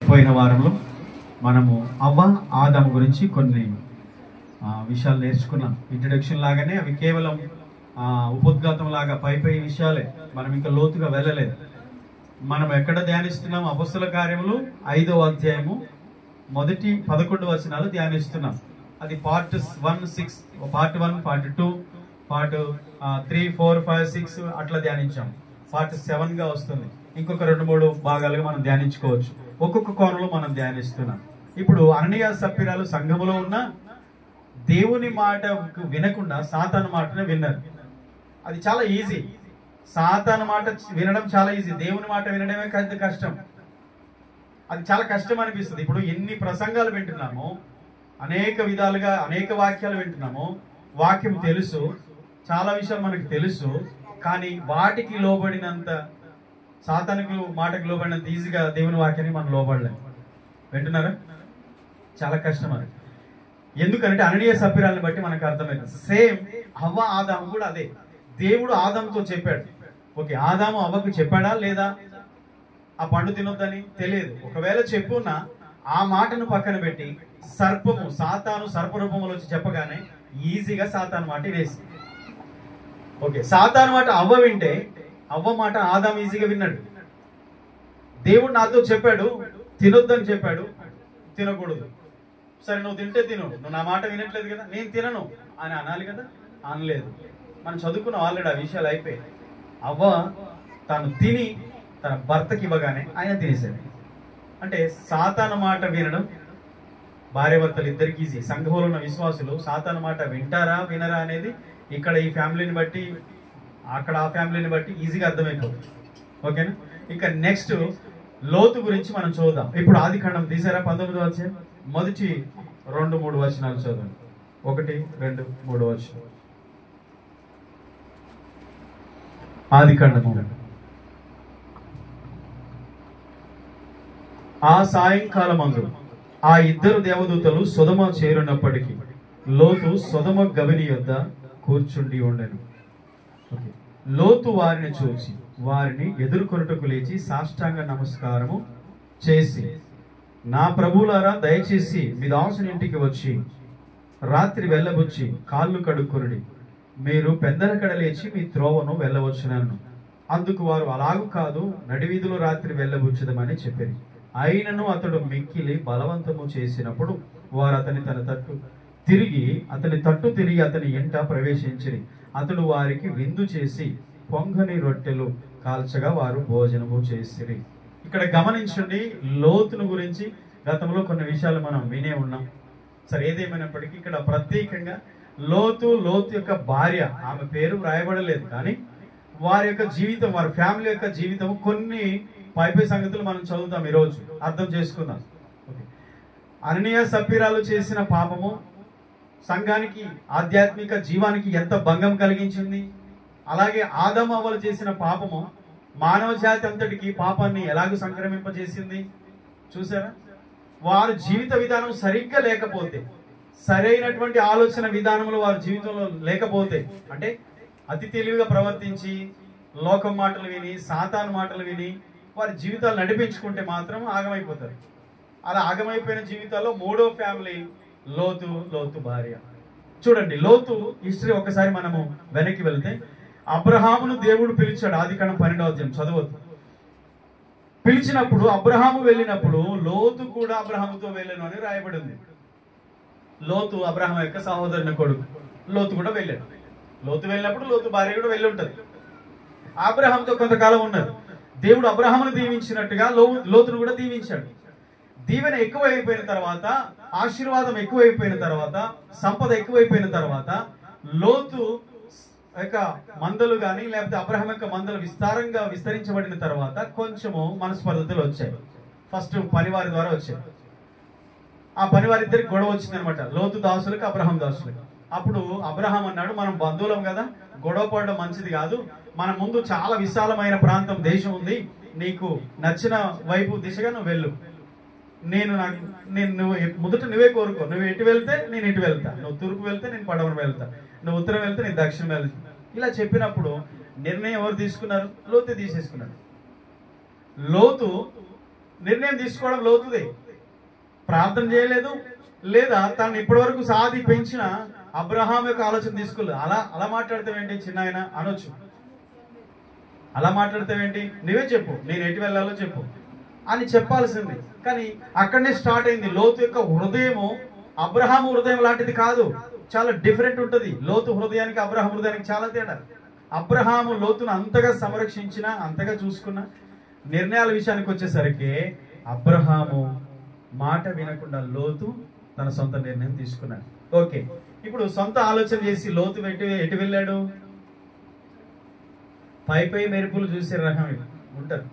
పోయిన వారంలో మనము అవ్వ ఆదాము గురించి కొన్ని విషయాలు నేర్చుకున్నాం. ఇంట్రడక్షన్ లాగానే అవి కేవలం ఉపోద్ఘాతం లాగా పై విషయాలే, మనం ఇంకా లోతుగా వెళ్ళలేదు. మనం ఎక్కడ ధ్యానిస్తున్నాం? అపొస్తల కార్యములు 5వ అధ్యాయము మొదటి 11 వచనాలు ధ్యానిస్తున్నాం. అది పార్ట్ 1, 6, పార్ట్ 1, పార్ట్ 2, పార్ట్ 3, 4, 5, 6 అట్లా ధ్యానించాం. పార్ట్ 7 గా వస్తుంది. ఇంకొక 2-3 భాగాలుగా మనం ధ్యానించుకోవచ్చు. ఒక్కొక్క కోణంలో మనం ధ్యానిస్తున్నాం. ఇప్పుడు అననీయ సప్ఫీరాలు సంఘములో ఉన్న దేవుని మాట వినకుండా సాతాను మాటనే విన్నారు. అది చాలా ఈజీ. సాతాను మాట వినడం చాలా ఈజీ, దేవుని మాట వినడమే కష్టం. అది చాలా కష్టం అనిపిస్తుంది. ఇప్పుడు ఎన్ని ప్రసంగాలు వింటున్నాము, అనేక విధాలుగా అనేక వాక్యాలు వింటున్నాము, వాక్యం తెలుసు, చాలా విషయాలు మనకు తెలుసు, కానీ వాటికి లోబడినంత, సాతానుకు మాటకు లోబడినంత ఈజీగా దేవుని వాక్యాన్ని మనం లోబడలేము. వింటున్నారా? చాలా కష్టం అది. ఎందుకంటే అననీయ సప్ఫీరాలను బట్టి మనకు అర్థమైంది. సేమ్ హవ్వ ఆదాము కూడా అదే. దేవుడు ఆదాముతో చెప్పాడు. ఓకే, ఆదాము అవ్వకు చెప్పాడా లేదా ఆ పండు తినొద్దని? తెలియదు. ఒకవేళ చెప్పున్నా ఆ మాటను పక్కన పెట్టి సర్పము, సాతాను సర్పరూపంలో వచ్చి చెప్పగానే ఈజీగా సాతాను మాట వేసి, ఓకే, సాతాను మాట అవ్వ వింటే అవ్వ మాట ఆదాము ఈజీగా విన్నాడు. దేవుడు నాతో చెప్పాడు, తినొద్దని చెప్పాడు, తినకూడదు. సరే, నువ్వు తింటే తిను, నువ్వు నా మాట వినట్లేదు కదా, నేను తినను అని అనాలి కదా, అనలేదు. మనం చదువుకున్నాం ఆల్రెడీ, ఆ విషయాలు అయిపోయాయి. అవ్వ తను తిని తన భర్తకి ఇవ్వగానే ఆయన తినేసాడు. అంటే సాతాను మాట వినడం భార్యాభర్తలు ఇద్దరికి ఈజీ. సంఘంలో ఉన్న విశ్వాసులు సాతాను మాట వింటారా వినరా అనేది ఇక్కడ ఈ ఫ్యామిలీని బట్టి, అక్కడ ఆ ఫ్యామిలీని బట్టి ఈజీగా అర్థమైపోతుంది. ఓకేనా? ఇక నెక్స్ట్ లోతు గురించి మనం చూద్దాం. ఇప్పుడు ఆదికాండం తీసారా? 19వ అధ్యాయం మొదటి 2-3 వచనాలు చదవండి. 1, 2, 3 వచనం. ఆదికాండము. ఆ సాయంకాలమందు ఆ ఇద్దరు దేవదూతలు సొదొమ చేరున్నప్పటికీ లోతు సొదొమ గవిని యొద్ద కూర్చుండి ఉండెను. లోతు వారిని చూచి వారిని ఎదుర్కొనుటకు లేచి సాష్టాంగ నమస్కారము చేసి, నా ప్రభువులారా, దయచేసి మీ దాసుని ఇంటికి వచ్చి రాత్రి వెళ్ళబుచ్చి కాళ్ళు కడుక్కొనుడి, మీరు పెద్దలకడ లేచి మీ త్రోవను వెళ్ళవచ్చునను. అందుకు వారు, అలాగు కాదు, నడివీధులు రాత్రి వెళ్ళబుచ్చదమని చెప్పారు. అయినను అతడు మిక్కిలి బలవంతము చేసినప్పుడు వారు అతని తట్టు తిరిగి అతని ఇంట ప్రవేశించిరి. అతడు వారికి విందు చేసి పొంగని రొట్టెలు కాల్చగా వారు భోజనము చేసిరి. ఇక్కడ గమనించండి, లోతును గురించి గతంలో కొన్ని విషయాలు మనం వినే ఉన్నాం. సరే, ఏదేమైనప్పటికీ ఇక్కడ ప్రత్యేకంగా లోతు యొక్క భార్య, ఆమె పేరు వ్రాయబడలేదు, కానీ వారి యొక్క జీవితం, వారి ఫ్యామిలీ యొక్క జీవితం, కొన్ని పై సంగతులు మనం చదువుతాం, ఈరోజు అర్థం చేసుకుందాం. అననీయ సప్ఫీరాలు చేసిన పాపము సంఘానికి, ఆధ్యాత్మిక జీవానికి ఎంత భంగం కలిగించింది, అలాగే ఆదాము అవ్వలు చేసిన పాపము మానవ జాతి అంతటికి పాపాన్ని ఎలాగూ సంక్రమింపజేసింది చూసారా? వారి జీవిత విధానం సరిగ్గా లేకపోతే, సరైనటువంటి ఆలోచన విధానంలో వారి జీవితంలో లేకపోతే, అంటే అతి తెలివిగా ప్రవర్తించి లోకం మాటలు విని, సాతాను మాటలు విని వారి జీవితాలు నడిపించుకుంటే మాత్రం ఆగమైపోతారు. అలా ఆగమైపోయిన జీవితాల్లో 3వ ఫ్యామిలీ లోతు భార్య. చూడండి, లోతు హిస్టరీ ఒకసారి మనము వెనక్కి వెళ్తే, అబ్రహామును దేవుడు పిలిచాడు. ఆదికాండం 12వ అధ్యాయం చదవద్దు. పిలిచినప్పుడు అబ్రహాము వెళ్ళినప్పుడు లోతు కూడా అబ్రహాముతో వెళ్ళాను అని రాయబడింది. లోతు అబ్రహాము యొక్క సహోదరుని కొడుకు. లోతు కూడా వెళ్ళాడు. లోతు వెళ్ళినప్పుడు లోతు భార్య కూడా వెళ్ళి ఉంటది. అబ్రహాముతో కొంతకాలం ఉన్నారు. దేవుడు అబ్రహామును దీవించినట్టుగా లోతును కూడా దీవించాడు. దీవెన ఎక్కువైపోయిన తర్వాత, ఆశీర్వాదం ఎక్కువైపోయిన తర్వాత, సంపద ఎక్కువైపోయిన తర్వాత, లోతు యొక్క మందలు కానీ లేకపోతే అబ్రహాం యొక్క మందలు విస్తరించబడిన తర్వాత కొంచెము మనస్పర్ధలు వచ్చాయి. ఫస్ట్ పనివారి ద్వారా వచ్చాయి. ఆ పనివారిద్దరికి గొడవ వచ్చింది అనమాట, లోతు దాసులకు అబ్రహాం దాసులకు. అప్పుడు అబ్రహాం అన్నాడు, మనం బంధువులం కదా, గొడవ పడడం మంచిది కాదు, మన ముందు చాలా విశాలమైన ప్రాంతం, దేశం ఉంది, నీకు నచ్చిన వైపు దిశగా నువ్వు వెళ్ళు, నువ్వు మొదట నువ్వే కోరుకో, నువ్వు ఎటు వెళ్తే నేను ఇటు వెళ్తా, నువ్వు తూర్పు వెళ్తే నేను పడమర వెళ్తా, నువ్వు ఉత్తరం వెళ్తే నేను దక్షిణం వెళ్తా. ఇలా చెప్పినప్పుడు నిర్ణయం ఎవరు తీసుకున్నారు? లోతు తీసేసుకున్నాడు. లోతు నిర్ణయం తీసుకోవడం లోతుదే. ప్రార్థన చేయలేదు, లేదా తను ఇప్పటి వరకు సాధి పెంచిన అబ్రహాం యొక్క ఆలోచన తీసుకోలేదు. అలా మాట్లాడతావేంటి చిన్న ఆయన అనొచ్చు. అలా మాట్లాడతావేంటి, నువ్వే చెప్పు, నేను ఎటు వెళ్ళాలో చెప్పు అని చెప్పాల్సింది. కానీ అక్కడనే స్టార్ట్ అయింది. లోతు యొక్క హృదయము అబ్రహాం హృదయం లాంటిది కాదు, చాలా డిఫరెంట్ ఉంటుంది. లోతు హృదయానికి అబ్రహాం హృదయానికి చాలా తేడా. అబ్రహాము లోతును అంతగా సంరక్షించిన, అంతగా చూసుకున్న, నిర్ణయాల విషయానికి వచ్చేసరికి అబ్రహాము మాట వినకుండా లోతు తన సొంత నిర్ణయం తీసుకున్నాడు. ఓకే, ఇప్పుడు సొంత ఆలోచన చేసి లోతు ఎటు వెళ్ళాడు? పై మెరుపులు చూసే రకం ఉంటారు.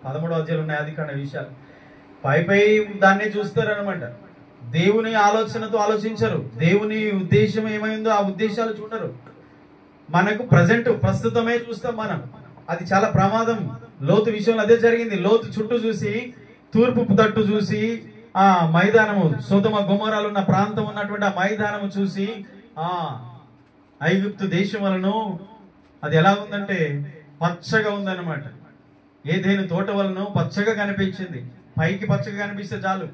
13వ అధ్యాయంలో ఉన్నాయి ఆదికాండ విషయాలు. పై దాన్నే చూస్తారనమాట. దేవుని ఆలోచనతో ఆలోచించరు. దేవుని ఉద్దేశం ఏమైందో ఆ ఉద్దేశాలు చూడరు. మనకు ప్రస్తుతమే చూస్తాం మనం. అది చాలా ప్రమాదం. లోతు విషయంలో అదే జరిగింది. లోతు చుట్టూ చూసి, తూర్పు తట్టు చూసి, ఆ మైదానము, సొదొమ గొమొరాలు ఉన్న ప్రాంతం ఉన్నటువంటి ఆ మైదానము చూసి, ఐగుప్తు దేశం వలను అది ఎలా ఉందంటే పచ్చగా ఉందన్నమాట. ఏదైనా తోట వలను పచ్చగా కనిపించింది. పైకి పచ్చగా కనిపిస్తే చాలు.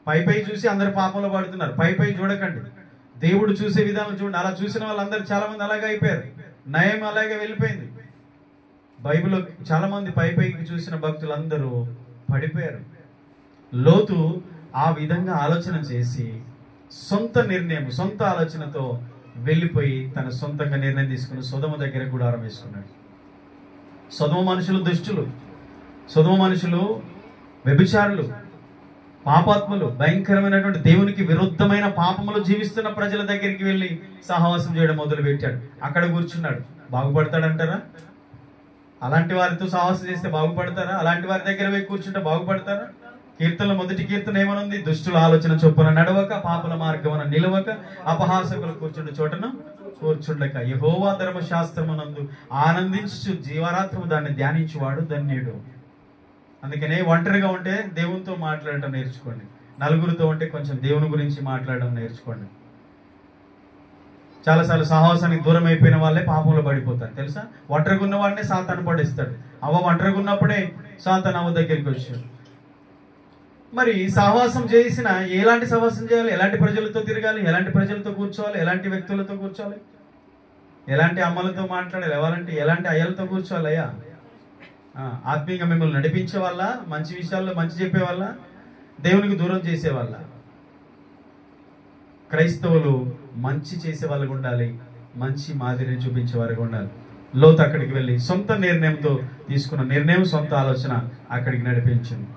పై చూసి అందరు పాపంలో పడుతున్నారు. పై చూడకండి, దేవుడు చూసే విధానం చూడండి. అలా చూసిన వాళ్ళందరూ చాలా మంది అలాగే అయిపోయారు. నయం అలాగే వెళ్ళిపోయింది. బైబిల్లో చాలా మంది పైకి చూసిన భక్తులందరూ పడిపోయారు. లోతు ఆ విధంగా ఆలోచన చేసి సొంత నిర్ణయం, సొంత ఆలోచనతో వెళ్ళిపోయి తన సొంతంగా నిర్ణయం తీసుకుని సొదొమ దగ్గర గుడారం వేసుకున్నాడు. సొదొమ మనుషులు దుష్టులు, సొదొమ మనుషులు వ్యభిచారులు, పాపాత్ములు, భయంకరమైనటువంటి దేవునికి విరుద్ధమైన పాపములు జీవిస్తున్న ప్రజల దగ్గరికి వెళ్ళి సహవాసం చేయడం మొదలు పెట్టాడు. అక్కడ కూర్చున్నాడు. బాగుపడతాడంటారా? అలాంటి వారితో సహవాసం చేస్తే బాగుపడతారా? అలాంటి వారి దగ్గర పోయి కూర్చుంటే బాగుపడతారా? కీర్తనల 1వ కీర్తన ఏమనుంది? దుష్టుల ఆలోచన చొప్పున నడవక, పాపుల మార్గమున నిలవక, అపహాసకులు కూర్చుండు చోటను కూర్చుండక, యెహోవా ధర్మశాస్త్రమునందు ఆనందించు జీవరాత్రము దాన్ని ధ్యానించువాడు ధన్యుడు. అందుకనే ఒంటరిగా ఉంటే దేవునితో మాట్లాడటం నేర్చుకోండి. నలుగురితో ఉంటే కొంచెం దేవుని గురించి మాట్లాడడం నేర్చుకోండి. చాలాసార్లు సహవాసానికి దూరం అయిపోయిన వాళ్ళే పాపంలో పడిపోతారు తెలుసా. ఒంటరిగా ఉన్న వాడినే సాతాను పడేస్తాడు. ఒంటరిగా ఉన్నప్పుడే సాతాను అవ్వ దగ్గరికి వచ్చాడు. మరి సహవాసం చేసిన ఎలాంటి సహవాసం చేయాలి? ఎలాంటి ప్రజలతో తిరగాలి? ఎలాంటి ప్రజలతో కూర్చోవాలి? ఎలాంటి వ్యక్తులతో కూర్చోవాలి? ఎలాంటి అమ్మలతో మాట్లాడాలి? ఎలాంటి అయ్యలతో కూర్చోవాలి? అయ్యా ఆత్మీయంగా మిమ్మల్ని నడిపించే వాళ్ళ, మంచి విషయాల్లో మంచి చెప్పే వాళ్ళ, దేవునికి దూరం చేసే వాళ్ళ? క్రైస్తవులు మంచి చేసే వాళ్ళగా ఉండాలి, మంచి మాదిరిని చూపించే వారిగా ఉండాలి. లోతు అక్కడికి వెళ్ళి సొంత నిర్ణయంతో తీసుకున్న నిర్ణయం, సొంత ఆలోచన అక్కడికి నడిపించింది.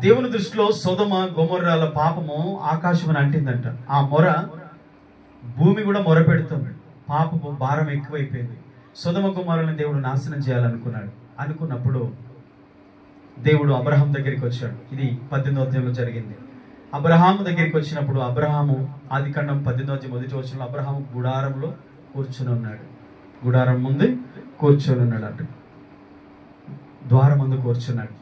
దేవుని దృష్టిలో సొదొమ గొమొర్రాల పాపము ఆకాశమును అంటిందంట. ఆ మొర భూమి కూడా మొర పెడుతుంది. పాపము భారం ఎక్కువైపోయింది. సొదొమ గొమొర్రాలను దేవుడు నాశనం చేయాలనుకున్నాడు. అనుకున్నప్పుడు దేవుడు అబ్రహాం దగ్గరికి వచ్చాడు. ఇది 18వ అధ్యాయంలో జరిగింది. అబ్రహాము దగ్గరికి వచ్చినప్పుడు అబ్రహాము ఆదికాండం 18వ అధ్యాయం 1వ వచనంలో అబ్రహాము గుడారంలో కూర్చుని ఉన్నాడు. గుడారం ముందు కూర్చొని ఉన్నాడు. అటు ద్వారం ముందు కూర్చున్నాడు.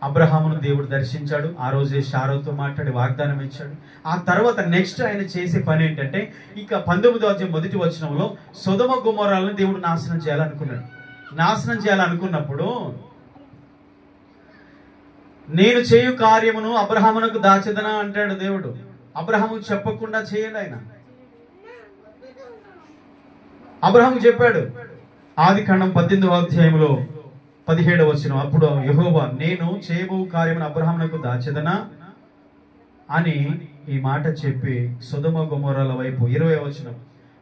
అబ్రహామును దేవుడు దర్శించాడు. ఆ రోజే షారోతో మాట్లాడి వాగ్దానం ఇచ్చాడు. ఆ తర్వాత నెక్స్ట్ ఆయన చేసే పని ఏంటంటే, ఇక 19వ అధ్యాయం 1వ వచనంలో సొదొమ గొమొర్రాలను దేవుడు నాశనం చేయాలనుకున్నాడు. నాశనం చేయాలనుకున్నప్పుడు, నేను చేయు కార్యమును అబ్రహామునకు దాచెదనా అంటాడు దేవుడు. అబ్రహాము చెప్పకుండా చేయడు. ఆయన అబ్రహాము చెప్పాడు. ఆదికాండం 18వ అధ్యాయంలో 17వ వచనం, అప్పుడు యెహోవా నేను చేయబో కార్యమును అబ్రహామునకు దాచెదనా అని ఈ మాట చెప్పి సొదొమ గొమొర్రాల వైపు 20వ వచనం,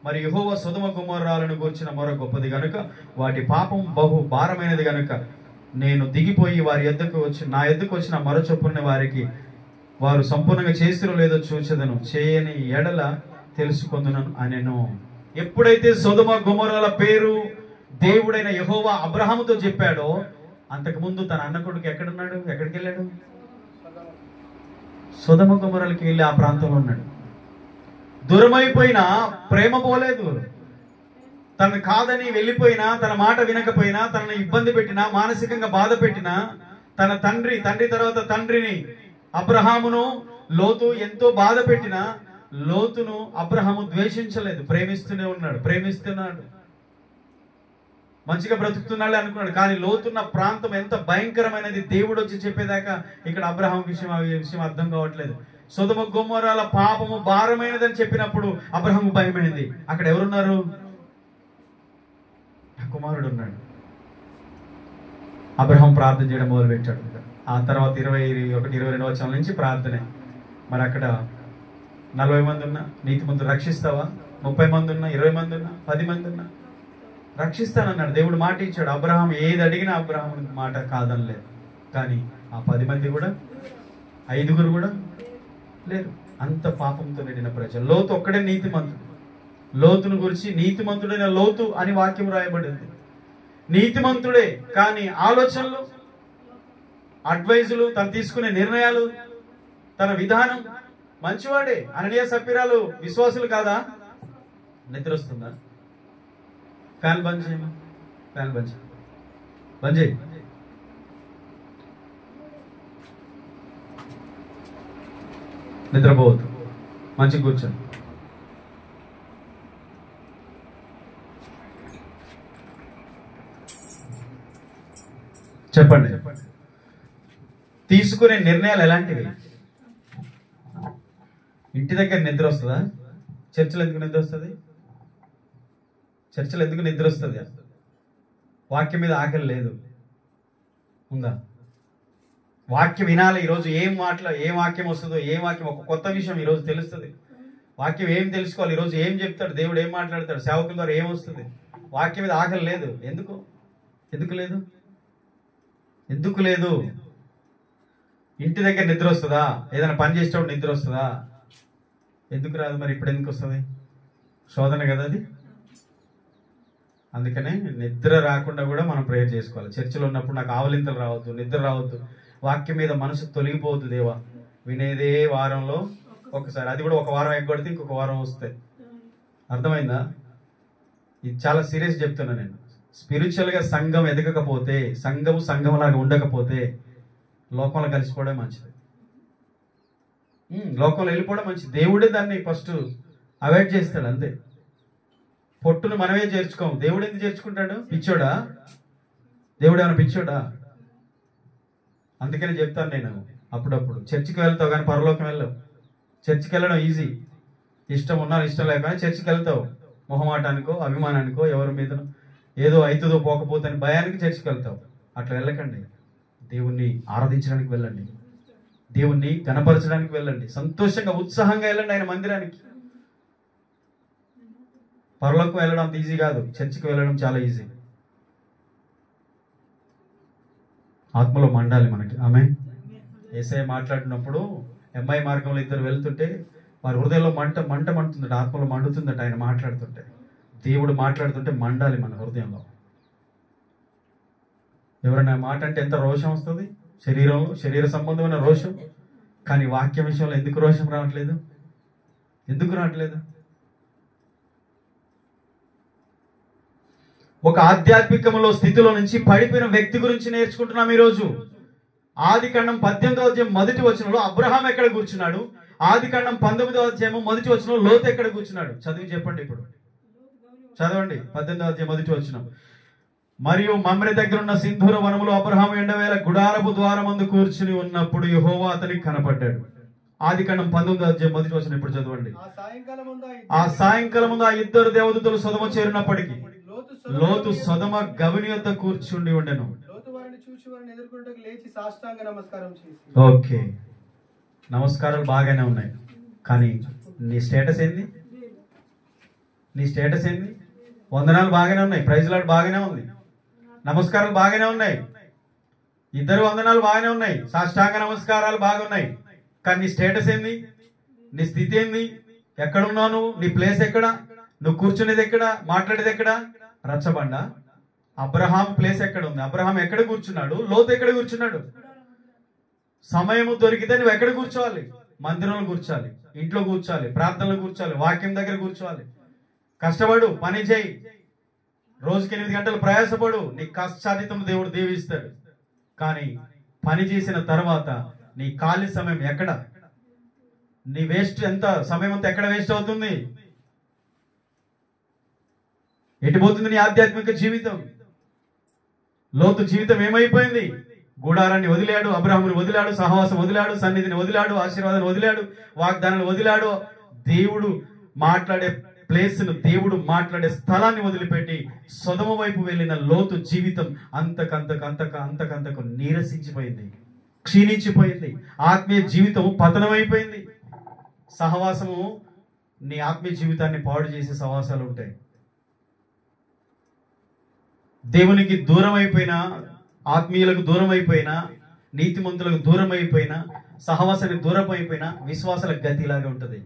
మరి యెహోవా సొదొమ గొమొర్రాలను గూర్చిన మొర గొప్పది గనుక, వాటి పాపం బహు భారమైనది గనుక, నేను దిగిపోయి వారి యొద్దకు వచ్చి నా యొద్దకు వచ్చిన మొర చొప్పున వారికి వారు సంపూర్ణంగా చేసిరో లేదో చూచెదను, చేయని ఎడల తెలుసుకొందునను అనెను. ఎప్పుడైతే సొదొమ గొమొర్రాల పేరు దేవుడైన యెహోవా అబ్రహాముతో చెప్పాడో, అంతకుముందు తన అన్న కొడుకు ఎక్కడున్నాడు? ఎక్కడికి వెళ్ళాడు? సొదొమ గొమొర్రాలకి వెళ్ళి ఆ ప్రాంతంలో ఉన్నాడు. దూరమైపోయినా ప్రేమ పోలేదు. తను కాదని వెళ్ళిపోయినా, తన మాట వినకపోయినా, తనను ఇబ్బంది పెట్టినా, మానసికంగా బాధ పెట్టినా, తన తండ్రి తర్వాత తండ్రిని అబ్రహామును లోతు ఎంతో బాధ పెట్టినా, లోతును అబ్రహాము ద్వేషించలేదు. ప్రేమిస్తున్నాడు. మంచిగా బ్రతుకుతున్నాడే అనుకున్నాడు. కానీ లోతున్న ప్రాంతం ఎంత భయంకరమైనది దేవుడు వచ్చి చెప్పేదాకా ఇక్కడ అబ్రహాం విషయం అర్థం కావట్లేదు. సొదొమ గొమొర్రాల పాపము భారమైనదని చెప్పినప్పుడు అబ్రహాం భయమైంది. అక్కడ ఎవరున్నారు? కుమారుడు ఉన్నాడు. అబ్రహాం ప్రార్థన చేయడం మొదలుపెట్టాడు. ఆ తర్వాత 21-22 వచనం నుంచి ప్రార్థనే. మరి అక్కడ 40 మంది ఉన్నా నీతిమంతులు రక్షిస్తావా? 30 మంది ఉన్నా, 20 మంది ఉన్నా, 10 మంది ఉన్నా రక్షిస్తానన్నాడు. దేవుడు మాట ఇచ్చాడు. అబ్రహాం ఏది అడిగినా అబ్రహాం మాట కాదనలేదు. కానీ ఆ 10 మంది కూడా, 5 కూడా లేరు. అంత పాపంతో నిండిన ప్రజలు. లోతు ఒక్కడే నీతిమంతుడు. లోతును గురించి నీతిమంతుడైన లోతు అని వాక్యం రాయబడింది. నీతిమంతుడే, కానీ ఆలోచనలు, అడ్వైజులు, తను తీసుకునే నిర్ణయాలు, తన విధానం మంచివాడే. అననీయ సప్పిరాలు విశ్వాసులు కాదా? నిద్ర వస్తుందా? ఫ్యాన్ బంద్ చేయమా, ఫ్యాన్ బంద్ చేయి, బంద్ చేయి. నిద్రపోవద్దు, మంచిగా కూర్చోండి. చెప్పండి, తీసుకునే నిర్ణయాలు ఎలాంటివి? ఇంటి దగ్గర నిద్ర వస్తుందా? చర్చలు ఎందుకు నిద్ర వస్తుంది? చర్చలు ఎందుకు నిద్ర వస్తుంది? వాక్యం మీద ఆకలి లేదు, ఉందా? వాక్యం వినాలి. ఈరోజు ఏం వాక్యం వస్తుందో, ఒక కొత్త విషయం ఈరోజు తెలుస్తుంది. వాక్యం ఏం తెలుసుకోవాలి, ఈరోజు ఏం చెప్తాడు దేవుడు, ఏం మాట్లాడతాడు, సేవకుల ద్వారా ఏం వస్తుంది. వాక్యం మీద ఆకలి లేదు. ఎందుకు లేదు? ఇంటి దగ్గర నిద్ర వస్తుందా? ఏదైనా పని చేసేటప్పుడు నిద్ర వస్తుందా? ఎందుకు రాదు? మరి ఇప్పుడు ఎందుకు వస్తుంది? శోధన కదా అది. అందుకనే నిద్ర రాకుండా కూడా మనం ప్రేయర్ చేసుకోవాలి. చర్చిలో ఉన్నప్పుడు నాకు ఆవలింతలు రావద్దు, నిద్ర రావద్దు, వాక్యం మీద మనసు తొలగిపోవద్దు. దేవా, వినేదే వారంలో ఒకసారి, అది కూడా ఒక వారం ఎగ్గొడితే ఇంకొక వారం వస్తాయి. అర్థమైందా? ఇది చాలా సీరియస్ చెప్తున్నా నేను. స్పిరిచువల్ గా సంఘం ఎదగకపోతే, సంఘంలాగా ఉండకపోతే లోకంలో కలిసిపోవడం మంచిది. లోకంలో వెళ్ళిపోవడం మంచిది. దేవుడే దాన్ని ఫస్ట్ అవాయిడ్ చేస్తాడు, అంతే. పొట్టును మనమే చేర్చుకోము. దేవుడు ఎందుకు చేర్చుకుంటాడు? పిచ్చోడా? దేవుడు ఏమైనా పిచ్చోడా? అందుకని చెప్తాను నేను అప్పుడప్పుడు, చర్చికి వెళ్తావు కానీ పరలోకం వెళ్ళవు. చర్చికి వెళ్ళడం ఈజీ, ఇష్టం ఉన్నా ఇష్టం లేకపోయినా చర్చికి వెళ్తావు. మొహమాటానికో, అభిమానానికో, ఎవరి మీద ఏదో అవుతుందో పోకపోతే అని భయానికి చర్చికి వెళ్తావు. అట్లా వెళ్ళకండి. దేవుణ్ణి ఆరాధించడానికి వెళ్ళండి, దేవుణ్ణి కనపరచడానికి వెళ్ళండి, సంతోషంగా ఉత్సాహంగా వెళ్ళండి ఆయన మందిరానికి. పరలోకం వెళ్ళడం అంత ఈజీ కాదు, చర్చికి వెళ్ళడం చాలా ఈజీ. ఆత్మలో మండాలి మనకి. ఆమె యేసయ్య మాట్లాడినప్పుడు ఎంఐ మార్గంలో ఇద్దరు వెళ్తుంటే వారి హృదయంలో మండుతుందట, ఆత్మలో మండుతుందట. ఆయన మాట్లాడుతుంటే, దేవుడు మాట్లాడుతుంటే మండాలి మన హృదయంలో. ఎవరైనా మాట అంటే ఎంత రోషం వస్తుంది శరీరంలో, శరీర సంబంధమైన రోషం. కానీ వాక్య విషయంలో ఎందుకు రోషం రావట్లేదు? ఒక ఆధ్యాత్మికంలో స్థితిలో నుంచి పడిపోయిన వ్యక్తి గురించి నేర్చుకుంటున్నాం ఈరోజు. ఆదికాండం 18వ అధ్యాయం మొదటి వచనంలో అబ్రహాం ఎక్కడ కూర్చున్నాడు? ఆదికాండం 19వ అధ్యాయం మొదటి వచనంలో లోతు ఎక్కడ కూర్చున్నాడు? చదివి చెప్పండి. ఇప్పుడు చదవండి 18వ అధ్యాయం మొదటి వచనం. మరియు మమ్రే దగ్గర ఉన్న సింధూర వనములో అబ్రహాము ఎండవేళ గుడారపు ద్వారమందు కూర్చుని ఉన్నప్పుడు యెహోవా అతనికి కనపడ్డాడు. ఆదికాండం 19వ అధ్యాయం మొదటి వచనం ఇప్పుడు చదవండి. ఆ సాయంకాలం ముందు ఆ ఇద్దరు దేవదూతలు సొదొమ చేరినప్పటికీ లోతు సొదొమ గవిని వద్ద కూర్చుండి ఉండెను. ఓకే, నమస్కారాలు బాగానే ఉన్నాయి, కానీ నీ స్టేటస్ ఏంది? వందనాలు బాగానే ఉన్నాయి, ప్రైజ్ లార్డ్ బాగానే ఉంది, నమస్కారాలు బాగానే ఉన్నాయి, ఇద్దరు వందనాలు బాగానే ఉన్నాయి, సాష్టాంగ నమస్కారాలు బాగున్నాయి. కానీ నీ స్టేటస్ ఏంది? నీ స్థితి ఏంది? ఎక్కడున్నావు నువ్వు? నీ ప్లేస్ ఎక్కడ? నువ్వు కూర్చునేది ఎక్కడ? మాట్లాడేది ఎక్కడ? రచ్చబండ. అబ్రహాం ప్లేస్ ఎక్కడ ఉంది? అబ్రహాం ఎక్కడ కూర్చున్నాడు? లోతు ఎక్కడ కూర్చున్నాడు? సమయము దొరికితే నువ్వు ఎక్కడ కూర్చోవాలి? మందిరంలో కూర్చోవాలి, ఇంట్లో కూర్చోవాలి, ప్రార్థనలో కూర్చోవాలి, వాక్యం దగ్గర కూర్చోవాలి. కష్టపడు, పని చేయి, రోజుకి 8 గంటలు ప్రయాసపడు, నీ కష్టాతీతం దేవుడు దీవిస్తాడు. కానీ పని చేసిన తర్వాత నీ ఖాళీ సమయం ఎక్కడ? నీ సమయం అంతా ఎక్కడ వేస్ట్ అవుతుంది? ఎటుపోతుంది నీ ఆధ్యాత్మిక జీవితం? లోతు జీవితం ఏమైపోయింది? గుడారాన్ని వదిలాడు, అబ్రహాముని వదిలాడు, సహవాసం వదిలాడు, సన్నిధిని వదిలాడు, ఆశీర్వాదాన్ని వదిలాడు, వాగ్దానాన్ని వదిలాడు. దేవుడు మాట్లాడే ప్లేస్ను, దేవుడు మాట్లాడే స్థలాన్ని వదిలిపెట్టి సొదమ వైపు వెళ్ళిన లోతు జీవితం అంతకంతకు నీరసించిపోయింది, క్షీణించిపోయింది. ఆత్మీయ జీవితం పతనమైపోయింది. సహవాసము నీ ఆత్మీయ జీవితాన్ని పాడు చేసే సహవాసాలు ఉంటాయి. దేవునికి దూరం అయిపోయినా, ఆత్మీయులకు దూరం అయిపోయినా, నీతిమంతులకు దూరం అయిపోయినా, సహవాసానికి దూరం అయిపోయినా విశ్వాసాల గతి ఇలాగే ఉంటది.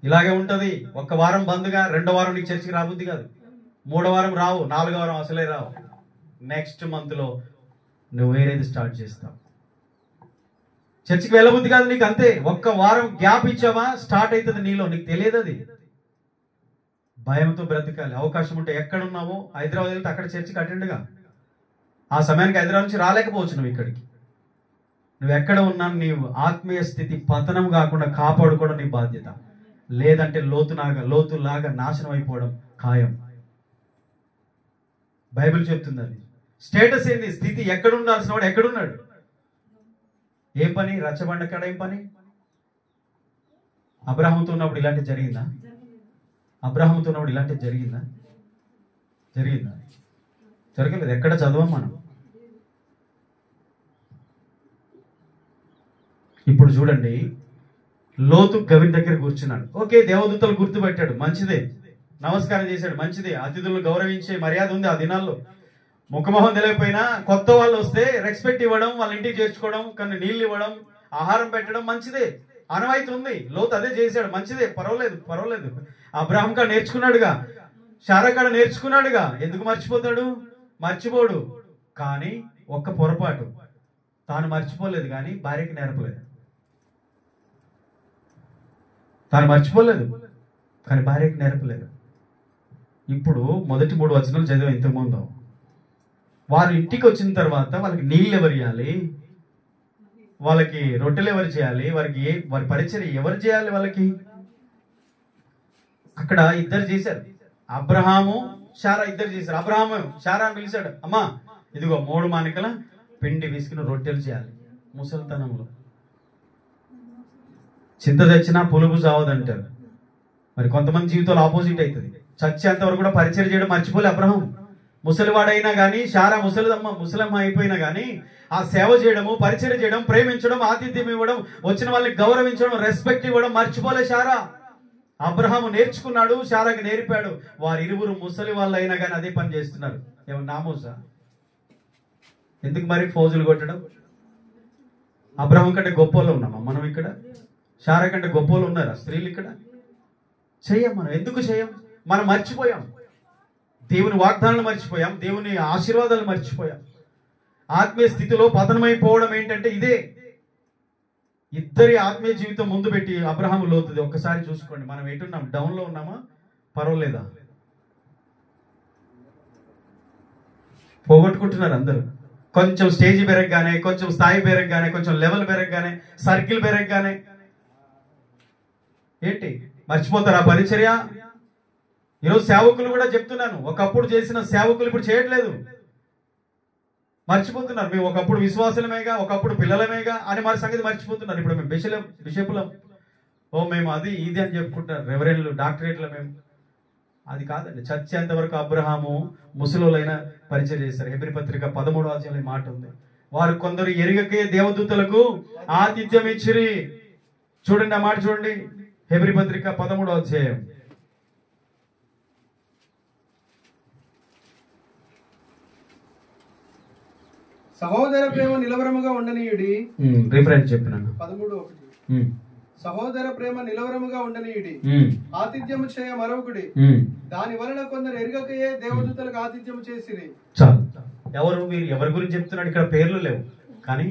ఇలాగే ఉంటది. ఒక్క వారం బంద్గా, రెండో వారం నీకు చర్చికి రాబుద్ది కాదు, మూడో వారం రావు, నాలుగో వారం అసలే రావు. నెక్స్ట్ మంత్ లో నువ్వు వేరేది స్టార్ట్ చేస్తావు. చర్చికి వెళ్ళబుద్ది కాదు నీకు, అంతే. ఒక్క వారం గ్యాప్ ఇచ్చావా స్టార్ట్ అవుతుంది నీలో, నీకు తెలియదు. అది భయంతో బ్రతకాలి. అవకాశం ఉంటే ఎక్కడున్నావో హైదరాబాద్ వెళ్తే అక్కడ చర్చికి అటెండ్గా. ఆ సమయానికి హైదరాబాద్ నుంచి రాలేకపోవచ్చు నువ్వు ఇక్కడికి. నువ్వు ఎక్కడ ఉన్నా నీవు ఆత్మీయ స్థితి పతనం కాకుండా కాపాడుకోవడం నీ బాధ్యత. లేదంటే లోతులాగా నాశనం అయిపోవడం ఖాయం. బైబిల్ చెప్తుంది అది. స్టేటస్ ఏంది? స్థితి. ఎక్కడ ఉండాల్సిన వాడు ఎక్కడున్నాడు? ఏ పని? రచ్చబండ కాడ ఏం పని? అబ్రహాముతో ఉన్నప్పుడు ఇలాంటివి జరిగిందా? అబ్రహాముతో ఉన్నప్పుడు ఇలాంటివి జరిగిందా? జరగలేదు. ఎక్కడ చదవం మనం. ఇప్పుడు చూడండి, లోతు గవిని దగ్గర కూర్చున్నాడు. ఓకే, దేవదూతలు గుర్తుపెట్టాడు, మంచిదే. నమస్కారం చేశాడు, మంచిదే. అతిథులను గౌరవించే మర్యాద ఉంది ఆ దినాల్లో. ముఖమొహం తెలియకపోయినా కొత్త వాళ్ళు వస్తే రెస్పెక్ట్ ఇవ్వడం, వాళ్ళ ఇంటికి చేర్చుకోవడం, కొన్ని నీళ్ళు ఇవ్వడం, ఆహారం పెట్టడం మంచిదే. అనవాయితీ ఉంది. లోతు అదే చేశాడు, మంచిదే, పర్వాలేదు. అబ్రహాం కాడ నేర్చుకున్నాడుగా, శారా కాడ నేర్చుకున్నాడుగా. ఎందుకు మర్చిపోతాడు? మర్చిపోడు. కానీ ఒక్క పొరపాటు, తాను మర్చిపోలేదు కానీ భార్యకి నేర్పలేదు. తాను మర్చిపోలేదు కానీ భార్యకి నేర్పలేదు. ఇప్పుడు మొదటి 3 వచనాలు చదివా ఇంతకుముందు. వారు ఇంటికి వచ్చిన తర్వాత వాళ్ళకి నీళ్ళు ఎవరు ఇవ్వాలి, వాళ్ళకి రొట్టెలు ఎవరు చేయాలి, వారి పరిచర్య ఎవరు చేయాలి వాళ్ళకి? అక్కడ ఇద్దరు చేశారు. అబ్రహాము శారా ఇద్దరు చేశారు. అబ్రహాము శారా పిలిచాడు, అమ్మా ఇదిగో 3 మానికల పిండి విసికిన రొట్టెలు చేయాలి. ముసలితనంలో చింత తెచ్చినా పులుపు చావదంటారు. మరి కొంతమంది జీవితాలు ఆపోజిట్ అవుతుంది. చచ్చేంత వరకు కూడా పరిచయం చేయడం మర్చిపోలే అబ్రహాం. ముసలివాడైనా కానీ, శారా ముసలమ్మ అయిపోయినా కానీ ఆ సేవ చేయడము, పరిచయం చేయడం, ప్రేమించడం, ఆతిథ్యం ఇవ్వడం, వచ్చిన వాళ్ళని గౌరవించడం, రెస్పెక్ట్ ఇవ్వడం మర్చిపోలే శారా. అబ్రహాము నేర్చుకున్నాడు, శారాకి నేర్పాడు. వారిరువురు ముసలి వాళ్ళు అయినా కానీ అదే పని చేస్తున్నారు. ఏమన్నా నామోసా? ఎందుకు మరి ఫౌజులు కొట్టడం? అబ్రహాం కంటే గొప్పలో ఉన్నామా మనం ఇక్కడ? శారా కంటే గొప్పలు ఉన్నారా స్త్రీలు ఇక్కడ? చెయ్యం. మనం ఎందుకు చెయ్యం? మనం మర్చిపోయాం. దేవుని వాగ్దానాలు మర్చిపోయాం, దేవుని ఆశీర్వాదాలు మర్చిపోయాం. ఆత్మీయ స్థితిలో పతనమైపోవడం ఏంటంటే ఇదే. ఇద్దరి ఆత్మీయ జీవితం ముందు పెట్టి అబ్రహాము లోతుది ఒక్కసారి చూసుకోండి. మనం ఎటున్నాం? డౌన్ లో ఉన్నామా? పర్వాలేదా? పోగొట్టుకుంటున్నారు అందరూ. కొంచెం స్టేజ్ పెరగగానే, కొంచెం స్థాయి పెరగగానే, కొంచెం లెవెల్ పెరగగానే, సర్కిల్ పెరగగానే ఏంటి మర్చిపోతారు ఆ పరిచర్య. ఈరోజు సేవకులు కూడా చెప్తున్నాను, ఒకప్పుడు చేసిన సేవకులు ఇప్పుడు చేయట్లేదు, మర్చిపోతున్నారు. మేము ఒకప్పుడు విశ్వాసులమేగా, ఒకప్పుడు పిల్లలమేగా అని మరి సంగతి మర్చిపోతున్నారు. ఇప్పుడు మేము బిషపులం, మేము అది ఇది అని చెప్పుకుంటున్నారు. రెవరెండ్లు, డాక్టరేట్లు మేము. అది కాదండి. చచ్చేంత వరకు అబ్రహాము ముసలోలైన పరిచయం చేశారు. హెబ్రీ పత్రిక 13వ అధ్యాయంలో మాట ఉంది. వారు కొందరు ఎరుగకే దేవదూతలకు ఆతిథ్యం ఇచ్చిరి. చూడండి ఆ మాట చూడండి, హెబ్రీ పత్రిక 13వ అధ్యాయం. సహోదర ప్రేమ నిలవరముగా ఉండనీయుడి. రిఫరెన్స్ చెప్పినాను 13:1. సహోదర ప్రేమ నిలవరముగా ఉండనీయుడి, ఆతిథ్యము చేయ మరొకటి. దాని వలన కొందరు ఎరుగకయే దేవదూతలకు ఆతిథ్యము చేసిరి. చాలు. ఎవరు మీరు? ఎవరి గురించి చెప్తున్నాడు? ఇక్కడ పేర్లు లేవు కానీ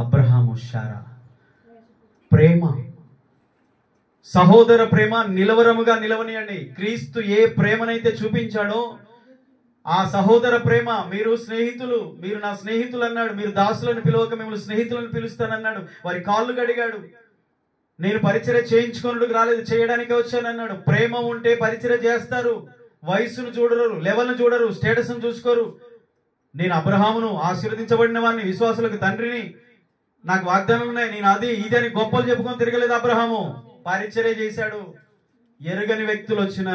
అబ్రహాము, శారా ప్రేమ, సహోదర ప్రేమ నిలవరముగా నిలవనియండి. క్రీస్తు ఏ ప్రేమనైతే చూపించాడో ఆ సహోదర ప్రేమ. మీరు స్నేహితులు, మీరు నా స్నేహితులు అన్నాడు. మీరు దాసులను పిలవక మిమ్మల్ని స్నేహితులను పిలుస్తానన్నాడు. వారి కాళ్ళు కడిగాడు. నేను పరిచర్య చేయించుకోనుడికి రాలేదు, చేయడానికి వచ్చానన్నాడు. ప్రేమ ఉంటే పరిచర్య చేస్తారు. వయస్సును చూడరు, లెవెల్ను చూడరు, స్టేటస్ను చూసుకోరు. నేను అబ్రహామును, ఆశీర్వదించబడిన వాడిని, విశ్వాసులకు తండ్రిని, నాకు వాగ్దానాలు ఉన్నాయి, నేను అది ఇది అని గొప్పలు చెప్పుకొని తిరగలేదు అబ్రహాము. పరిచర్య చేశాడు. ఎరుగని వ్యక్తులు వచ్చిన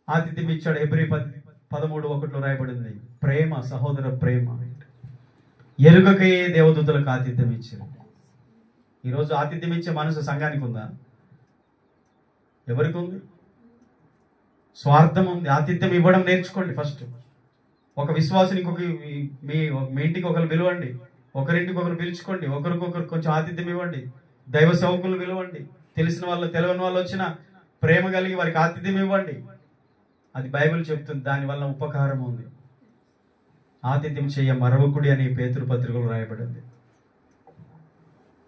ఆతిథ్యం ఇచ్చాడు. హెబ్రీ 13:1 రాయబడింది. ప్రేమ, సహోదర ప్రేమ. ఎరుగకే దేవదూతలకు ఆతిథ్యం ఇచ్చారు. ఈరోజు ఆతిథ్యం ఇచ్చే మనసు సంఘానికి ఉందా? ఎవరికి ఉంది? స్వార్థం ఉంది. ఆతిథ్యం ఇవ్వడం నేర్చుకోండి ఫస్ట్. ఒక విశ్వాసిని మీ ఇంటికి ఒకరు పిలవండి, ఒకరింటికి ఒకరు పిలుచుకోండి, ఒకరికొకరు కొంచెం ఆతిథ్యం ఇవ్వండి. దైవ సేవకులు పిలవండి, తెలిసిన వాళ్ళు తెలియని వాళ్ళు వచ్చిన ప్రేమ కలిగి వారికి ఆతిథ్యం ఇవ్వండి. అది బైబిల్ చెప్తుంది. దానివల్ల ఉపకారం ఉంది. ఆతిథ్యం చేయ మరవకుడి అని పేతురు పత్రికలో రాయబడింది.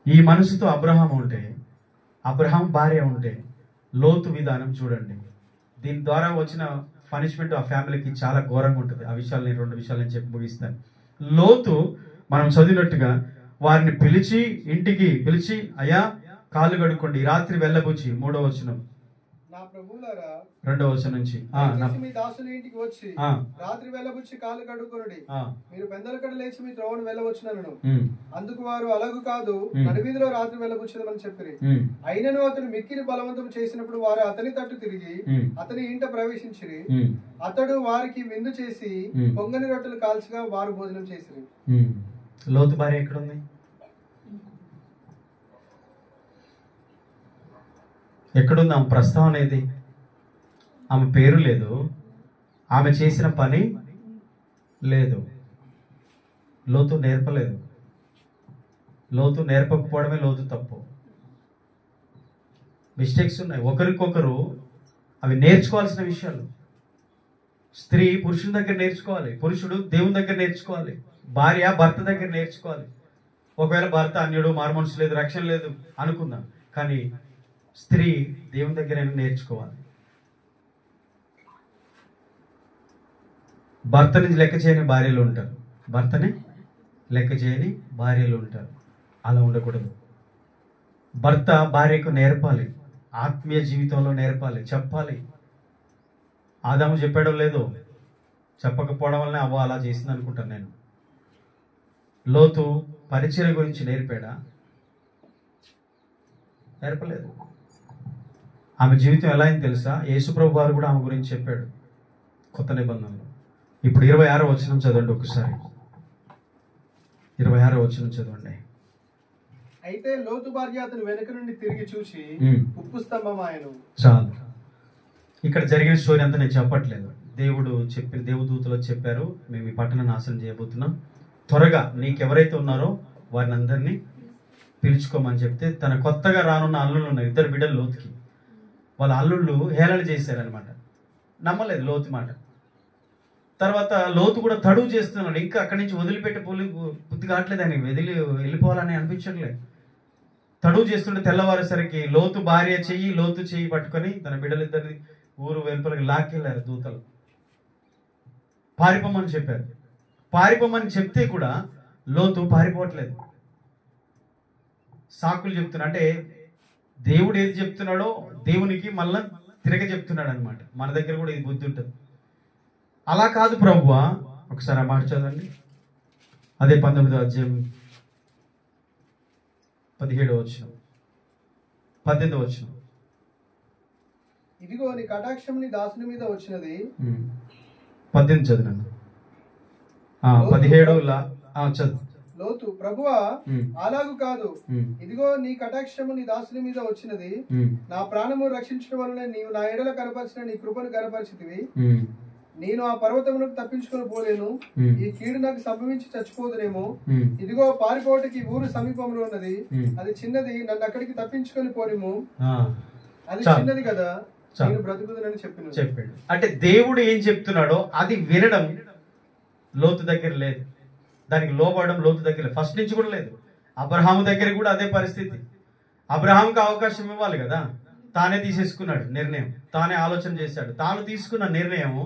ఈ మనసుతో అబ్రహాం ఉంటే, అబ్రహాం భార్య ఉంటే, లోతు విధానం చూడండి. దీని ద్వారా వచ్చిన పనిష్మెంట్ ఆ ఫ్యామిలీకి చాలా ఘోరంగా ఉంటుంది. ఆ విషయాలు నేను 2 విషయాలు నేను చెప్పి ముగిస్తాను. లోతు మనం చదివినట్టుగా వారిని పిలిచి, ఇంటికి పిలిచి, అయ్యా కాళ్ళు కడుక్కోండి, రాత్రి వెళ్ళబుచ్చి, 3వ వచనం, నా ప్రభువులారా 2వ వచనం నుంచి, మీ దాసుని ఇంటికి వచ్చి రాత్రి వెళ్ళబుచ్చి కాళ్ళు కడుక్కొనుడి, మీరు పెందలకడ లేచి మీ త్రోవను వెళ్ళవచ్చునను. అందుకు వారు అలాగు కాదు, నడివీధిలో రాత్రి వెళ్ళబుచ్చదమని చెప్పిరి. అయినను అతడు మిక్కిలి బలవంతం చేసినప్పుడు వారు అతని తట్టు తిరిగి అతని ఇంట ప్రవేశించిరి. అతడు వారికి విందు చేసి పొంగని రొట్టెలు కాల్చగా వారు భోజనం చేసిరి. లోతు భార్య ఎక్కడుంది? ఎక్కడుంది ఆమె ప్రస్తావన? ఏది? ఆమె పేరు లేదు, ఆమె చేసిన పని లేదు. లోతు నేర్పలేదు. లోతు నేర్పకపోవడమే లోతు తప్పు. మిస్టేక్స్ ఉన్నాయి ఒకరికొకరు. అవి నేర్చుకోవాల్సిన విషయాలు. స్త్రీ పురుషుని దగ్గర నేర్చుకోవాలి, పురుషుడు దేవుని దగ్గర నేర్చుకోవాలి, భార్య భర్త దగ్గర నేర్చుకోవాలి. ఒకవేళ భర్త అన్యుడు, మారుమనసు లేదు, రక్షణ లేదు అనుకుందాం, కానీ స్త్రీ దేవుని దగ్గర నేర్చుకోవాలి. భర్తని లెక్క చేయని భార్యలు ఉంటారు, భర్తని లెక్క చేయని భార్యలు ఉంటారు. అలా ఉండకూడదు. భర్త భార్యకు నేర్పాలి, ఆత్మీయ జీవితంలో నేర్పాలి, చెప్పాలి. ఆదాము చెప్పాడో లేదో, చెప్పకపోవడం వల్లనే అవ్వ అలా చేసింది అనుకుంటాను నేను. లోతు పరిచర్య గురించి నేర్పాడా? నేర్పలేదు. ఆమె జీవితం ఎలా అయింది తెలుసా? యేసుప్రభు వారు కూడా ఆమె గురించి చెప్పాడు కొత్త నిబంధనలో. ఇప్పుడు 26వ వచనం చదవండి ఒకసారి. 26వ వచనం చదవండి. అయితే లోతు భార్య అతను వెనక నుండి తిరిగి చూసి ఉప్పు స్తంభం ఆయను. చాలు. ఇక్కడ జరిగిన స్టోరీ అంతా నేను చెప్పట్లేదు. దేవదూతలు చెప్పారు, మేము ఈ పట్టణం నాశనం చేయబోతున్నాం, త్వరగా నీకెవరైతే ఉన్నారో వారిని అందరినీ పిలుచుకోమని చెప్తే, తన కొత్తగా రానున్న అల్లుళ్ళు ఉన్నారు, 2 బిడ్డలు లోతుకి. వాళ్ళ అల్లుళ్ళు హేళన చేశారనమాట. నమ్మలేదు లోతు మాట. తర్వాత లోతు కూడా తడువు చేస్తున్నాడు. ఇంకా అక్కడి నుంచి వదిలిపెట్టే బుద్ధి కావట్లేదు, ఆయన వెళ్ళిపోవాలని అనిపించట్లేదు. తడువు చేస్తుంటే తెల్లవారేసరికి లోతు భార్య లోతు చెయ్యి పట్టుకొని తన బిడ్డలిద్దరిని ఊరు వెలుపలకి లాక్కెళ్ళారు దూతలు. పారిపోమని చెప్పారు. పారిపోమని చెప్తే కూడా లోతు పారిపోవట్లేదు. సాకులు చెప్తున్నా, అంటే దేవుడు ఏది చెప్తున్నాడో దేవునికి మళ్ళా తిరగ చెప్తున్నాడు అనమాట. మన దగ్గర కూడా ఇది బుద్ధి ఉంటుంది. అలా కాదు ప్రభువా, ఒకసారి ఆ మాట చదవండి. అదే 19వ అధ్యాయం 17వ వచనం, 18వ వచనం. ఇదిగో నీ కటాక్షం నీ దాసుని మీద వచ్చినది. 18 చదివాను. 17 చదువు. లోతు ప్రభువా అలాగు కాదు, ఇదిగో నీ కటాక్షము నీ దాసుని మీద వచ్చినది. నా ప్రాణము రక్షించడం వలన నీవు నా ఎడల కనపరిచిన నీ కృపను కనపరిచితివి. నేను ఆ పర్వతమునకు తప్పించుకొని పోలేను, ఈ కీడు నాకు సంభవించి చచ్చిపోదునేమో. ఇదిగో పారిపోవటానికి ఊరు సమీపంలో ఉన్నది, అది చిన్నది, నన్ను అక్కడికి తప్పించుకొని పోనిము. అది చిన్నది కదా, నేను బ్రతుకుదని చెప్పాడు. అంటే దేవుడు ఏం చెప్తున్నాడో అది వినడం లోతు దగ్గర లేదు, దానికి లోబడడం లోతు దగ్గర ఫస్ట్ నుంచి కూడా లేదు. అబ్రహాము దగ్గర కూడా అదే పరిస్థితి. అబ్రహాంకి అవకాశం ఇవ్వాలి కదా, తానే తీసేసుకున్నాడు నిర్ణయం, తానే ఆలోచన చేశాడు. తాను తీసుకున్న నిర్ణయం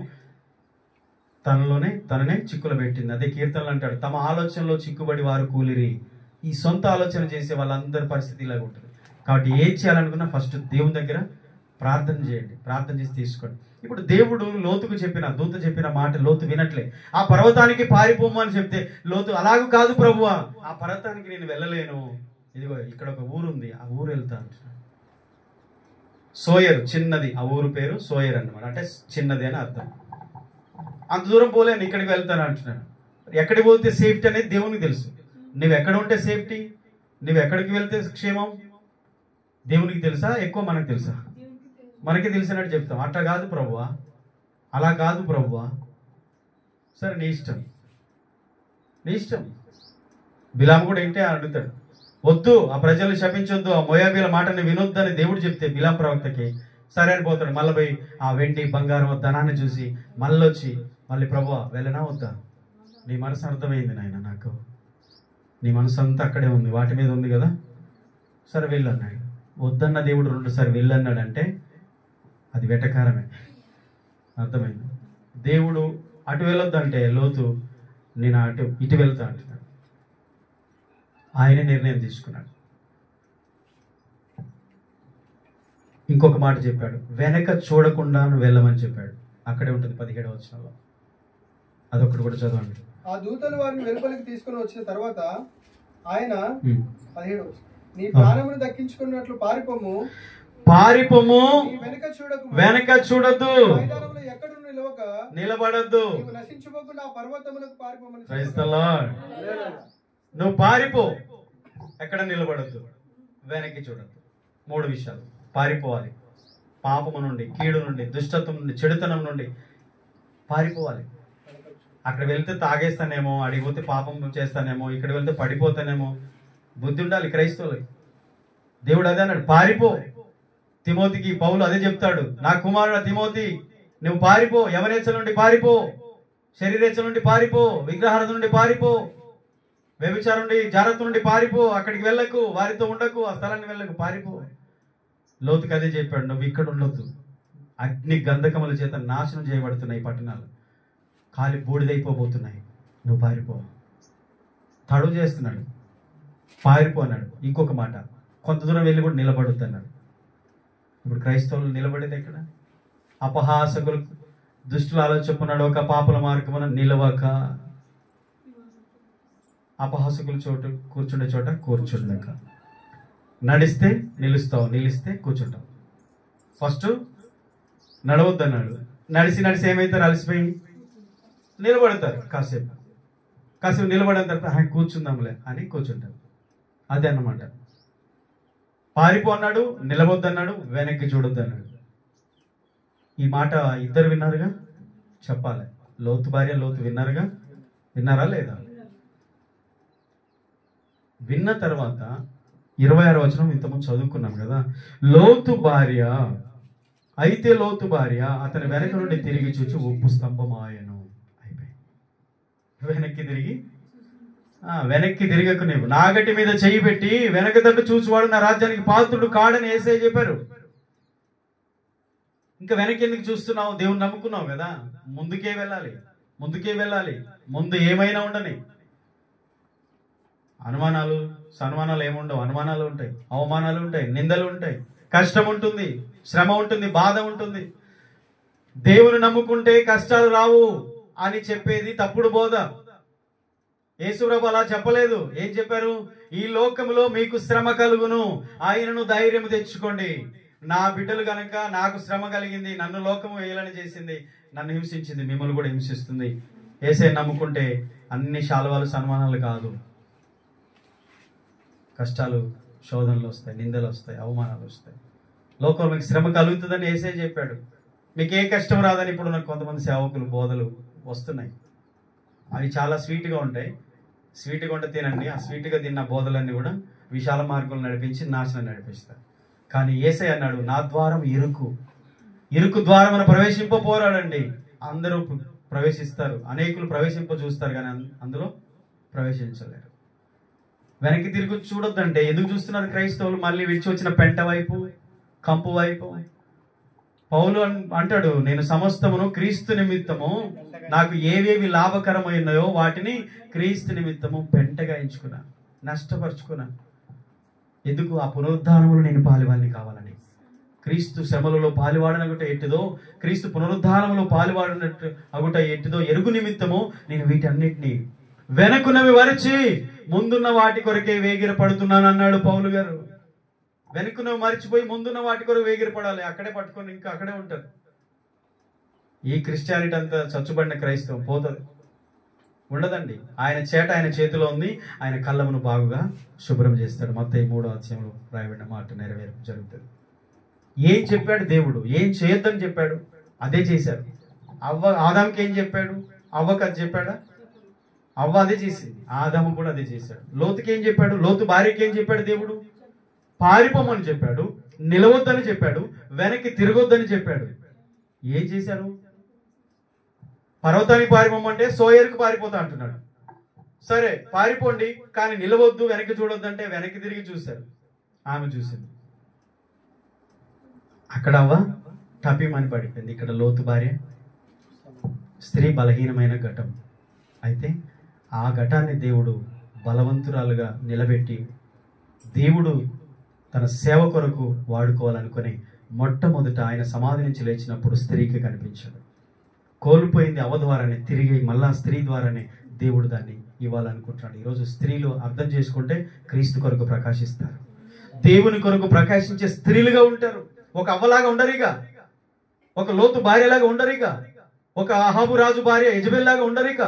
తననే చిక్కులు పెట్టింది. అదే కీర్తనలు అంటాడు, తమ ఆలోచనలో చిక్కుబడి వారు కూలిరి. ఈ సొంత ఆలోచన చేసే వాళ్ళందరి పరిస్థితి ఇలాగ ఉంటుంది. కాబట్టి ఏం చేయాలనుకున్నా ఫస్ట్ దేవుని దగ్గర ప్రార్థన చేయండి, ప్రార్థన చేసి తీసుకోండి. ఇప్పుడు దేవుడు లోతుకు చెప్పిన, దూత చెప్పిన మాట లోతు వినట్లే. ఆ పర్వతానికి పారిపోమని చెప్తే లోతు అలాగూ కాదు ప్రభువా, ఆ పర్వతానికి నేను వెళ్ళలేను, ఇదిగో ఇక్కడ ఒక ఊరు ఉంది, ఆ ఊరు వెళ్తాను. సోయర్, చిన్నది, ఆ ఊరు పేరు సోయర్ అన్నమాట, అంటే చిన్నది అని అర్థం. అంత దూరం పోలేను, ఇక్కడికి వెళ్తాను అంటున్నాను. ఎక్కడికి పోతే సేఫ్టీ అనేది దేవునికి తెలుసు. నువ్వు ఎక్కడ ఉంటే సేఫ్టీ, నువ్వు ఎక్కడికి వెళ్తే క్షేమం దేవునికి తెలుసా, ఎక్కువ మనకు తెలుసా? మనకి తెలిసినట్టు చెప్తాం. అట్లా కాదు ప్రభువా, అలా కాదు ప్రభువా. సరే నీ ఇష్టం, నీ ఇష్టం. బిలాము కూడా ఏంటి అడుగుతాడు, వద్దు ఆ ప్రజలు శపించొద్దు, ఆ మోయాబీల మాటని వినొద్దని దేవుడు చెప్తే బిలాం ప్రవక్తకి సరే అని పోతాడు. మళ్ళీ పోయి ఆ వెండి బంగారం ధనాన్ని చూసి మళ్ళొచ్చి మళ్ళీ ప్రభువా వెళ్ళనా వద్దా, నీ మనసు అర్థమైంది నాయన, నాకు నీ మనసు అంతా అక్కడే ఉంది, వాటి మీద ఉంది కదా, సరే వెళ్ళన్నాడు. వద్దన్న దేవుడు 2 సార్లు వెళ్ళన్నాడంటే అది వెటకారమే, అర్థమైంది. దేవుడు అటు వెళ్ళొద్దంటే లోతు నేను ఇటు వెళ్తా అంటున్నాడు. ఆయనే నిర్ణయం తీసుకున్నాడు. ఇంకొక మాట చెప్పాడు, వెనక చూడకుండా వెళ్ళమని చెప్పాడు. అక్కడే ఉంటుంది 17వ వచనంలో, అదొకటి కూడా చదవండి. ఆ దూతలు వారిని వెలుపలికి తీసుకుని వచ్చిన తర్వాత ఆయన 17 నీ ప్రాణమును దక్కించుకున్నట్లు పారిపోము, వెనక చూడద్దు, మైదానంలో ఎక్కడ నిలబడద్దు, నశించుకోకుండా ఆ పర్వతములకు పారిపోమని. నువ్వు పారిపో, ఎక్కడ నిలబడద్దు, వెనక్కి చూడద్దు. 3 విషయాలు. పారిపోవాలి, పాపము నుండి, కీడు నుండి, దుష్టత్వం నుండి, చెడుతనం నుండి పారిపోవాలి. అక్కడ వెళ్తే తాగేస్తానేమో, అడిగిపోతే పాపం చేస్తానేమో, ఇక్కడ వెళ్తే పడిపోతానేమో, బుద్ధి ఉండాలి క్రైస్తవులకి. దేవుడు అదే అన్నాడు, పారిపో. తిమోతికి పౌలు అదే చెప్తాడు, నా కుమారుడు తిమోతి నువ్వు పారిపో, యవనేచ్ఛల నుండి పారిపో, శరీరేచ్ఛల నుండి పారిపో, విగ్రహాల నుండి పారిపో, వ్యభిచారం నుండి, జాగ్రత్త నుండి పారిపో, అక్కడికి వెళ్ళకు, వారితో ఉండకు, ఆ స్థలాన్ని వెళ్ళకు, పారిపో. లోతుకి అదే చెప్పాడు, నువ్వు ఇక్కడ ఉండొద్దు, అగ్ని గంధకముల చేత నాశనం చేయబడుతున్నాయి పట్టణాలు, కాలి బూడిదైపోబోతున్నాయి, నువ్వు పారిపో. తడువు చేస్తున్నాడు, పారిపో అన్నాడు. ఇంకొక మాట, కొంత దూరం వెళ్ళి కూడా నిలబడొద్దు అన్నాడు. ఇప్పుడు క్రైస్తవులు నిలబడేది ఎక్కడ? అపహాసకులు, దుష్టులు ఆలోచకున్నాడు, ఒక పాపల మార్గమున నిలవక, అపహాసకుల చోటు కూర్చుండే చోట కూర్చుండక, నడిస్తే నిలుస్తావు, నిలిస్తే కూర్చుంటావు. ఫస్ట్ నడవద్దు అన్నాడు. నడిచి నడిచి ఏమైతారు, అలసిపోయి నిలబడతారు, కాసేపు నిలబడిన తర్వాత కూర్చుందాంలే అని కూర్చుంటారు. అదే అన్నమాట. పారిపో అన్నాడు, నిలబొద్దు అన్నాడు, వెనక్కి చూడొద్దు అన్నాడు. ఈ మాట ఇద్దరు విన్నారుగా, చెప్పాలి. లోతు భార్య లోతు విన్నారా లేదా? విన్న తర్వాత 26వ వచనం ఇంతకుముందు చదువుకున్నాం కదా. లోతు భార్య అతని వెనక నుండి తిరిగి చూచి ఉప్పు స్తంభం ఆయను. అయిపోయి వెనక్కి తిరగకు, నీవు నాగటి మీద చెయ్యి పెట్టి వెనక తట్టు చూసివాడు నా రాజ్యానికి పాత్రుడు కాడని యేసయ్య చెప్పారు. ఇంకా వెనక్కి ఎందుకు చూస్తున్నావు? దేవుని నమ్ముకున్నావు కదా, ముందుకే వెళ్ళాలి. ముందు ఏమైనా ఉండని. అనుమానాలు సన్మానాలు ఏముండవు, అనుమానాలు ఉంటాయి, అవమానాలు ఉంటాయి, నిందలు ఉంటాయి, కష్టం ఉంటుంది, శ్రమ ఉంటుంది, బాధ ఉంటుంది. దేవుని నమ్ముకుంటే కష్టాలు రావు అని చెప్పేది తప్పుడు బోధ. యేసుప్రభు అలా చెప్పలేదు. ఏం చెప్పారు? ఈ లోకములో మీకు శ్రమ కలుగును, ఆయనను ధైర్యం తెచ్చుకోండి. నా బిడ్డలు గనక నాకు శ్రమ కలిగింది, నన్ను లోకము వేయాలని చేసింది, నన్ను హింసించింది, మిమ్మల్ని కూడా హింసిస్తుంది. యేసయ్యను నమ్ముకుంటే అన్ని శాలువాలు సన్మానాలు కాదు, కష్టాలు, శోధనలు వస్తాయి, నిందలు వస్తాయి, అవమానాలు వస్తాయి. లోకంలో మీకు శ్రమ కలుగుతుందని యేసయ్య చెప్పాడు. మీకు ఏ కష్టం రాదని ఇప్పుడు నాకు కొంతమంది సేవకులు బోధలు వస్తున్నాయి. అవి చాలా స్వీట్గా ఉంటాయి. స్వీట్గా ఉంటే తినండి. ఆ స్వీట్గా తిన్న బోధలన్నీ కూడా విశాల మార్గంలో నడిపించి నాశనం నడిపిస్తారు. కానీ యేసయ్య అన్నాడు, నా ద్వారం ఇరుకు ద్వారం ప్రవేశింపపోరాడండి. అందరూ ప్రవేశిస్తారు, అనేకులు ప్రవేశింప చూస్తారు, కానీ అందులో ప్రవేశించలేరు. వెనక్కి తిరిగి చూడొద్దంటే ఎందుకు చూస్తున్నారు క్రైస్తవులు? మళ్ళీ విడిచి వచ్చిన పెంట వైపు, కంపు వైపు. పౌలు అంటాడు, నేను సమస్తమును క్రీస్తు నిమిత్తము, నాకు ఏవేవి లాభకరమైనాయో వాటిని క్రీస్తు నిమిత్తము పెంటగా ఎంచుకున్నా, నష్టపరుచుకున్నా. ఎందుకు? ఆ పునరుద్ధానములు నేను పాలివాళ్ళని కావాలని. క్రీస్తు శ్రమలలో పాలువాడనగుట ఎట్టిదో, క్రీస్తు పునరుద్ధానములో పాలువాడినట్టు అగుట ఎట్టిదో ఎరుగు నిమిత్తము నేను వీటన్నిటిని వెనకున్నవి వరచి ముందున్న వాటి కొరకే వేగిర పడుతున్నాను అన్నాడు పౌలు గారు. వెనుకున్నవి మరిచిపోయి ముందున్న వాటి కొరకు వేగిర పడాలి. అక్కడే పట్టుకొని ఇంకా అక్కడే ఉంటారు. ఈ క్రిస్టియానిటీ అంతా చచ్చుబడిన క్రైస్తవం పోతుంది, ఉండదండి. ఆయన చేట ఆయన చేతిలో ఉంది. ఆయన కళ్ళమును బాగుగా శుభ్రం చేస్తాడు. మత్తయి 3వ అధ్యాయంలో రాయబడిన మాట నెరవేర్పు జరుగుతుంది. ఏం చెప్పాడు దేవుడు? ఏం చేయొద్దని చెప్పాడు, అదే చేశారు. ఆదాముకి ఏం చెప్పాడు? అవ్వకు అది చెప్పాడా? అవ్వ అదే చేసింది, ఆదాము కూడా అదే చేశాడు. లోతుకి ఏం చెప్పాడు? లోతు భార్యకి ఏం చెప్పాడు దేవుడు? పారిపోమని చెప్పాడు, నిలవద్దని చెప్పాడు, వెనక్కి తిరగొద్దని చెప్పాడు. ఏం చేశారు? పర్వతానికి పారిపోమంటే సోయరుకు పారిపోతా అంటున్నాడు. సరే పారిపోండి, కానీ నిలవద్దు, వెనక్కి చూడొద్దు అంటే వెనక్కి తిరిగి చూశారు. ఆమె చూసింది. అక్కడ అవ్వ టపీమని పడిపోయింది. ఇక్కడ లోతు భార్య. స్త్రీ బలహీనమైన ఘటం. అయితే ఆ ఘటాన్ని దేవుడు బలవంతురాలుగా నిలబెట్టి దేవుడు తన సేవ కొరకు వాడుకోవాలనుకుని మొట్టమొదట ఆయన సమాధి నుంచి లేచినప్పుడు స్త్రీకి కనిపించాడు. కోల్పోయింది అవ్వ ద్వారానే, తిరిగి మళ్ళా స్త్రీ ద్వారానే దేవుడు దాన్ని ఇవ్వాలనుకుంటున్నాడు. ఈరోజు స్త్రీలు అర్థం చేసుకుంటే క్రీస్తు కొరకు ప్రకాశిస్తారు, దేవుని కొరకు ప్రకాశించే స్త్రీలుగా ఉంటారు. ఒక అవ్వలాగా ఉండరిగా, ఒక లోతు భార్యలాగా ఉండరిగా, ఒక అహాబు రాజు భార్య యెజబెల్లాగా ఉండరిక,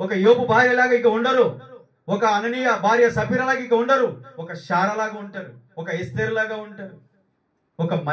ఒక యోబు భార్యలాగా ఇక ఉండరు, ఒక అననీయ భార్య సఫీరలాగా ఇక ఉండరు, ఒక శారలాగా ఉంటారు, ఒక ఎస్తేర్ లాగా ఉంటారు, ఒక